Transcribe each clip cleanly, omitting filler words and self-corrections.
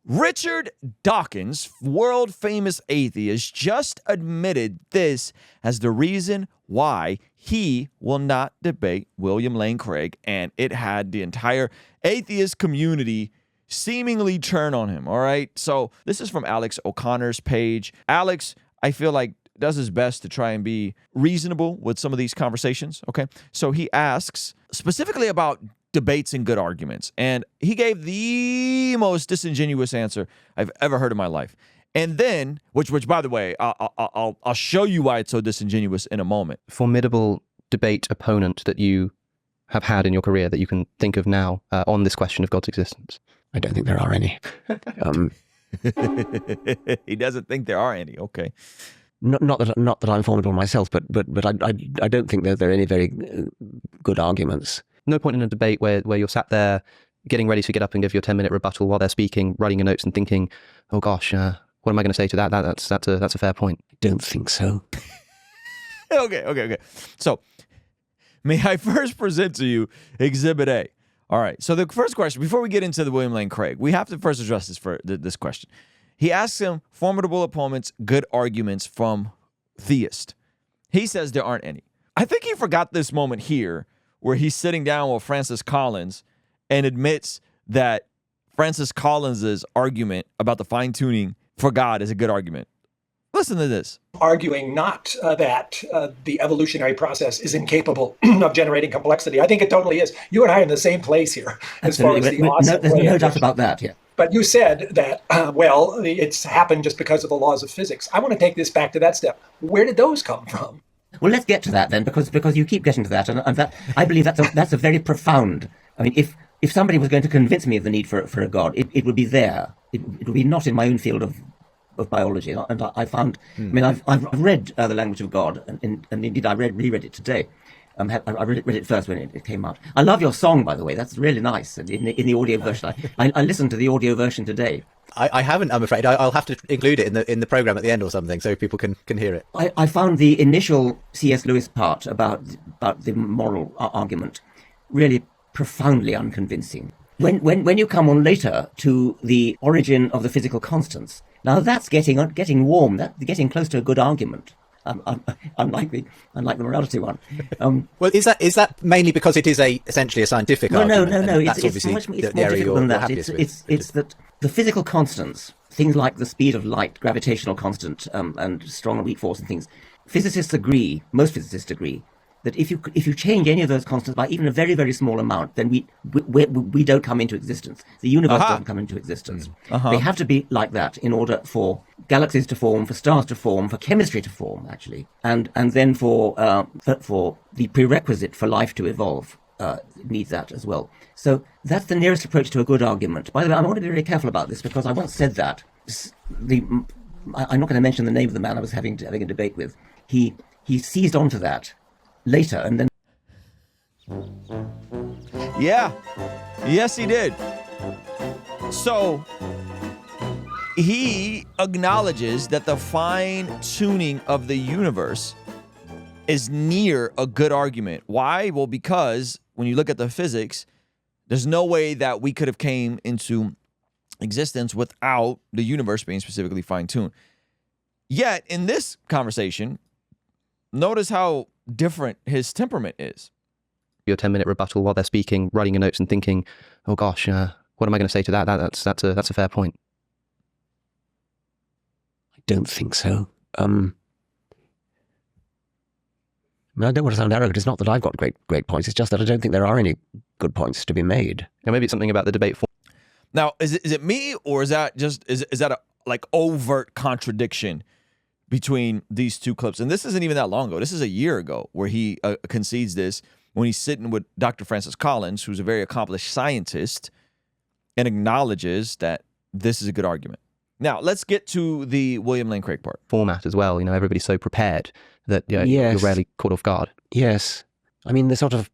Richard Dawkins, world-famous atheist, just admitted this as the reason why he will not debate William Lane Craig, and it had the entire atheist community seemingly turn on him, all right? So this is from Alex O'Connor's page. Alex, I feel like, does his best to try and be reasonable with some of these conversations, okay? So he asks specifically about debates and good arguments, and he gave the most disingenuous answer I've ever heard in my life. And then, which by the way, I'll show you why it's so disingenuous in a moment. Formidable debate opponent that you have had in your career that you can think of now on this question of God's existence? I don't think there are any. He doesn't think there are any. Okay. Not that I'm formidable myself, but I don't think there are any very good arguments. No point in a debate where you're sat there getting ready to get up and give your 10-minute rebuttal while they're speaking, writing your notes and thinking, oh gosh, what am I going to say to that? That's a fair point. I don't think so. Okay. So, may I first present to you Exhibit A? All right. So the first question, before we get into the William Lane Craig, we have to first address this question. He asks him formidable opponents, good arguments from theist. He says there aren't any. I think he forgot this moment here where he's sitting down with Francis Collins and admits that Francis Collins's argument about the fine-tuning for God is a good argument. Listen to this. Arguing not that the evolutionary process is incapable of generating complexity. I think it totally is. You and I are in the same place here. As far as the there's no doubt about that, yeah. But you said that, it's happened just because of the laws of physics. I want to take this back to that step. Where did those come from? Well, let's get to that then, because you keep getting to that, and that I believe that's a very profound. I mean, if somebody was going to convince me of the need for a God, it would be there. It would be not in my own field of biology. And I found, I mean, I've read The Language of God, and indeed I reread it today. I read it first when it came out. I love your song, by the way. That's really nice. And in the audio version, I listened to the audio version today. I haven't, I'm afraid. I'll have to include it in the program at the end or something, so people can hear it. I found the initial C.S. Lewis part about the moral argument really profoundly unconvincing. When you come on later to the origin of the physical constants, now that's getting warm. That's getting close to a good argument. Unlike the morality one. Well, is that mainly because it is essentially a scientific argument? No. It's more difficult than that. It's that the physical constants, things like the speed of light, gravitational constant, and strong and weak force and things, most physicists agree, that if you change any of those constants by even a very, very small amount, then we don't come into existence. The universe doesn't come into existence. They have to be like that in order for galaxies to form, for stars to form, for chemistry to form, actually, and then for the prerequisite for life to evolve. Needs that as well. So that's the nearest approach to a good argument. By the way, I want to be very careful about this because I once said that. I'm not going to mention the name of the man I was having a debate with. He seized onto that later and then. Yeah. Yes, he did. So he acknowledges that the fine-tuning of the universe is near a good argument. Why? Well, because when you look at the physics, there's no way that we could have came into existence without the universe being specifically fine-tuned. Yet, in this conversation, notice how different his temperament is. Your 10-minute rebuttal while they're speaking, writing your notes and thinking, oh gosh, what am I going to say to that? That's a fair point. I don't think so. I don't want to sound arrogant. It's not that I've got great points. It's just that I don't think there are any good points to be made. And maybe it's something about the debate form. Now, is it me, or is that a overt contradiction between these two clips? And this isn't even that long ago. This is a year ago where he concedes this when he's sitting with Dr. Francis Collins, who's a very accomplished scientist, and acknowledges that this is a good argument. Now, let's get to the William Lane Craig part. Format as well. Everybody's so prepared that Yes. You're rarely caught off guard. Yes. I mean, the sort of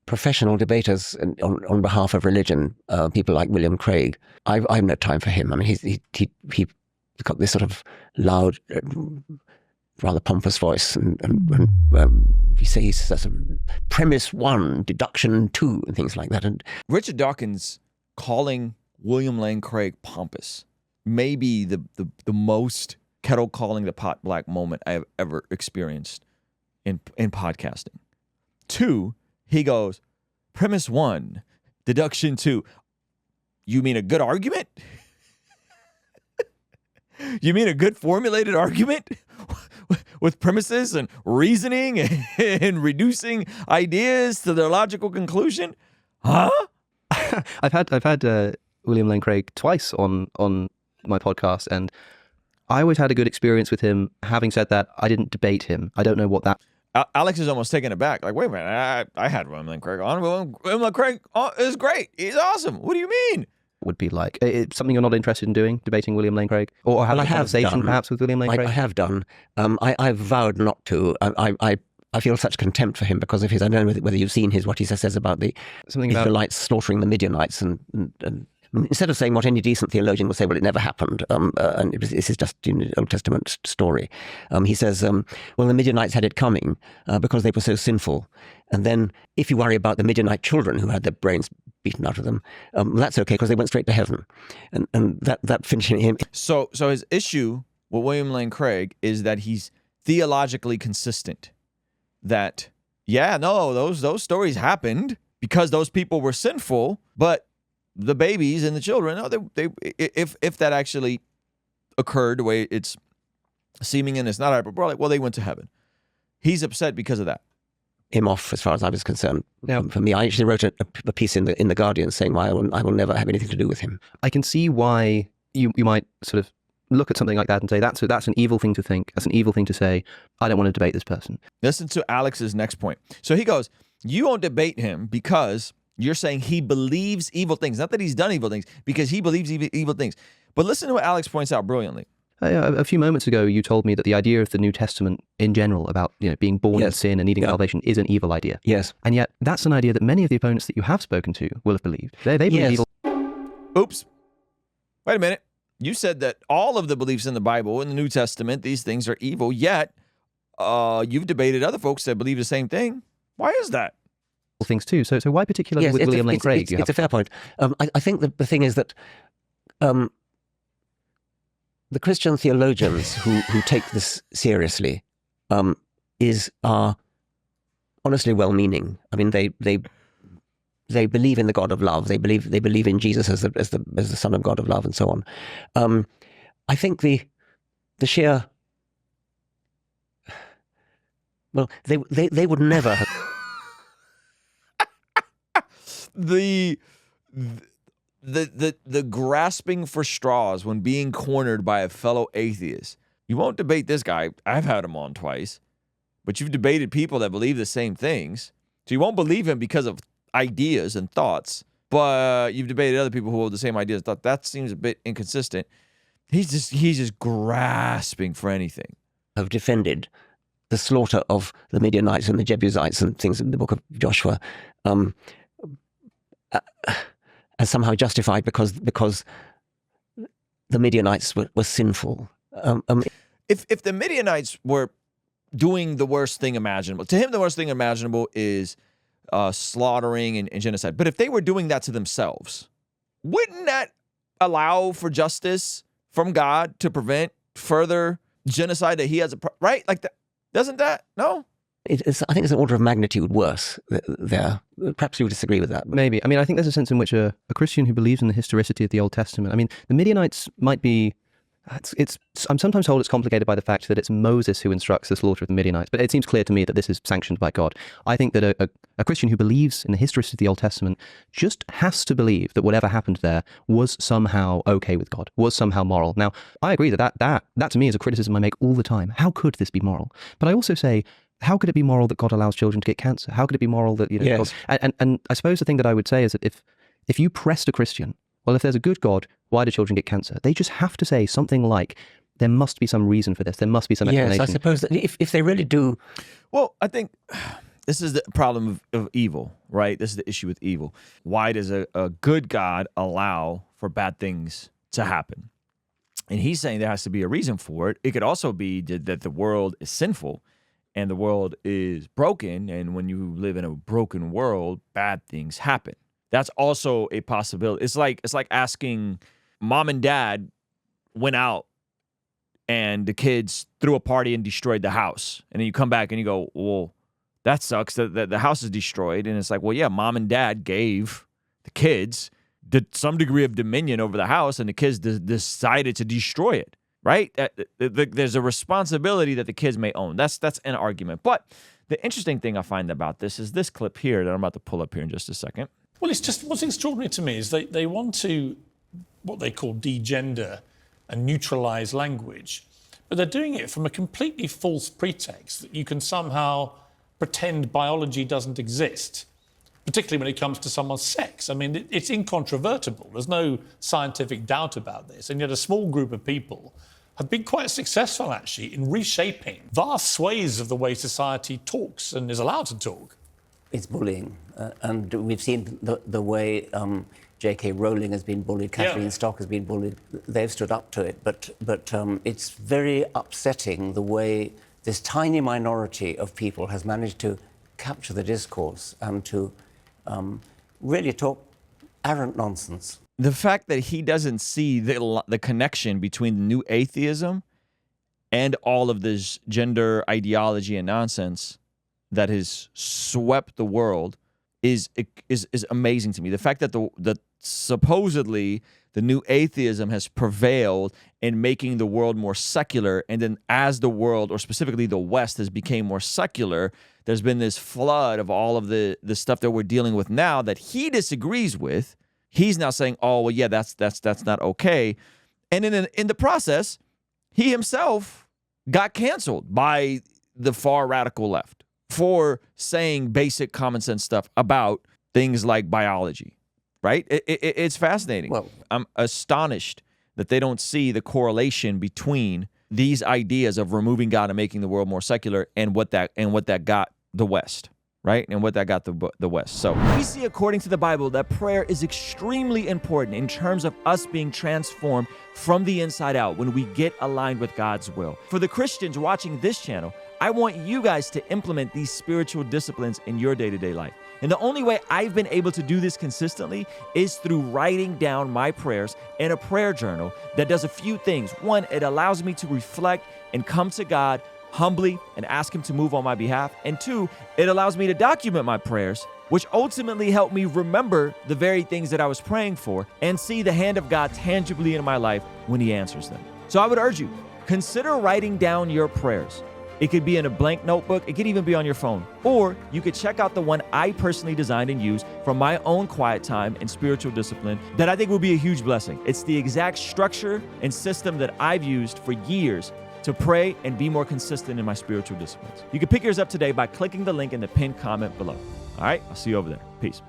professional debaters on behalf of religion, people like William Craig, I've no time for him. I mean, he's got this sort of loud, rather pompous voice, and he says premise 1, deduction 2, and things like that. And Richard Dawkins calling William Lane Craig pompous. Maybe the most kettle calling the pot black moment I have ever experienced in podcasting. 2, he goes, premise 1, deduction 2. You mean a good argument? You mean a good formulated argument with premises and reasoning and reducing ideas to their logical conclusion? Huh? I've had William Lane Craig twice on my podcast, and I always had a good experience with him. Having said that, I didn't debate him. I don't know what that... Alex is almost taken aback. Like, wait a minute, I had William Lane Craig on. William Lane Craig is great. He's awesome. What do you mean? Would be like. It's something you're not interested in doing, debating William Lane Craig? Or having a conversation perhaps with William Lane Craig? I have done. I've vowed not to. I feel such contempt for him because of his... I don't know whether you've seen what he says about the Israelites slaughtering the Midianites and instead of saying what any decent theologian would say, well, it never happened, and this is just an Old Testament story, he says, well, the Midianites had it coming because they were so sinful. And then if you worry about the Midianite children who had their brains beaten out of them, that's okay because they went straight to heaven. And that finishing him. So his issue with William Lane Craig is that he's theologically consistent. That, yeah, no, those stories happened because those people were sinful, but the babies and the children, they if that actually occurred the way it's seeming and it's not hyperbolic, well, they went to heaven. He's upset because of that. Him off, as far as I was concerned. Now, for me, I actually wrote a piece in the Guardian saying why I will never have anything to do with him. I can see why you might sort of look at something like that and say that's an evil thing to think. That's an evil thing to say. I don't want to debate this person. Listen to Alex's next point. So he goes, you won't debate him because you're saying he believes evil things. Not that he's done evil things, because he believes evil things. But listen to what Alex points out brilliantly. A few moments ago, you told me that the idea of the New Testament in general about being born in sin and needing salvation is an evil idea. Yes. And yet that's an idea that many of the opponents that you have spoken to will have believed. They believe evil. Oops. Wait a minute. You said that all of the beliefs in the Bible, in the New Testament, these things are evil, yet you've debated other folks that believe the same thing. Why is that? Things too. So why particularly with William Lane Craig? It's a fair point. I think that the thing is that the Christian theologians who take this seriously are honestly well-meaning. I mean, they believe in the God of love. They believe in Jesus as the Son of God of love, and so on. I think the sheer they would never have. The grasping for straws when being cornered by a fellow atheist. You won't debate this guy. I've had him on twice. But you've debated people that believe the same things. So you won't believe him because of ideas and thoughts. But you've debated other people who hold the same ideas. Thought that seems a bit inconsistent. He's just grasping for anything. Have defended the slaughter of the Midianites and the Jebusites and things in the book of Joshua as somehow justified because the Midianites were sinful. If the Midianites were doing the worst thing imaginable, to him the worst thing imaginable is slaughtering and genocide. But if they were doing that to themselves, wouldn't that allow for justice from God to prevent further genocide that he has right? Like that, doesn't that? No? I think it's an order of magnitude worse there. Perhaps you would disagree with that. Maybe. I mean, I think there's a sense in which a Christian who believes in the historicity of the Old Testament, I mean, the Midianites might be... I'm sometimes told it's complicated by the fact that it's Moses who instructs the slaughter of the Midianites, but it seems clear to me that this is sanctioned by God. I think that a Christian who believes in the historicity of the Old Testament just has to believe that whatever happened there was somehow okay with God, was somehow moral. Now, I agree that to me is a criticism I make all the time. How could this be moral? But I also say, how could it be moral that God allows children to get cancer? How could it be moral that, yes. God, and I suppose the thing that I would say is that if you pressed a Christian, well, if there's a good God, why do children get cancer? They just have to say something like, there must be some reason for this. There must be some explanation. Yes, I suppose that if they really do... Well, I think this is the problem of evil, right? This is the issue with evil. Why does a good God allow for bad things to happen? And he's saying there has to be a reason for it. It could also be that the world is sinful and the world is broken. And when you live in a broken world, bad things happen. That's also a possibility. It's like asking mom and dad went out and the kids threw a party and destroyed the house. And then you come back and you go, well, that sucks that the house is destroyed. And it's like, well, yeah, mom and dad gave the kids some degree of dominion over the house, and the kids decided to destroy it, right? There's a responsibility that the kids may own. That's an argument. But the interesting thing I find about this is this clip here that I'm about to pull up here in just a second. Well, it's just what's extraordinary to me is they want to, what they call degender and neutralize language, but they're doing it from a completely false pretext that you can somehow pretend biology doesn't exist, particularly when it comes to someone's sex. I mean, it's incontrovertible. There's no scientific doubt about this. And yet a small group of people have been quite successful, actually, in reshaping vast swathes of the way society talks and is allowed to talk. It's bullying. And we've seen the way J.K. Rowling has been bullied, Catherine Stock has been bullied. They've stood up to it. But it's very upsetting the way this tiny minority of people has managed to capture the discourse and to really talk arrant nonsense. The fact that he doesn't see the connection between the new atheism and all of this gender ideology and nonsense that has swept the world is amazing to me. The fact that supposedly the new atheism has prevailed in making the world more secular, and then as the world, or specifically the West, has become more secular, there's been this flood of all of the stuff that we're dealing with now that he disagrees with. He's now saying, oh, well, yeah, that's not okay. And in the process, he himself got canceled by the far radical left for saying basic common sense stuff about things like biology, right? It's fascinating. Well, I'm astonished that they don't see the correlation between these ideas of removing God and making the world more secular and what that got the West, right? And what that got the West. So we see, according to the Bible, that prayer is extremely important in terms of us being transformed from the inside out when we get aligned with God's will. For the Christians watching this channel, I want you guys to implement these spiritual disciplines in your day-to-day life. And the only way I've been able to do this consistently is through writing down my prayers in a prayer journal that does a few things. One, it allows me to reflect and come to God humbly and ask him to move on my behalf. And two, it allows me to document my prayers, which ultimately help me remember the very things that I was praying for and see the hand of God tangibly in my life when he answers them. So I would urge you, consider writing down your prayers. It could be in a blank notebook. It could even be on your phone. Or you could check out the one I personally designed and used from my own quiet time and spiritual discipline that I think will be a huge blessing. It's the exact structure and system that I've used for years to pray and be more consistent in my spiritual disciplines. You can pick yours up today by clicking the link in the pinned comment below. All right, I'll see you over there. Peace.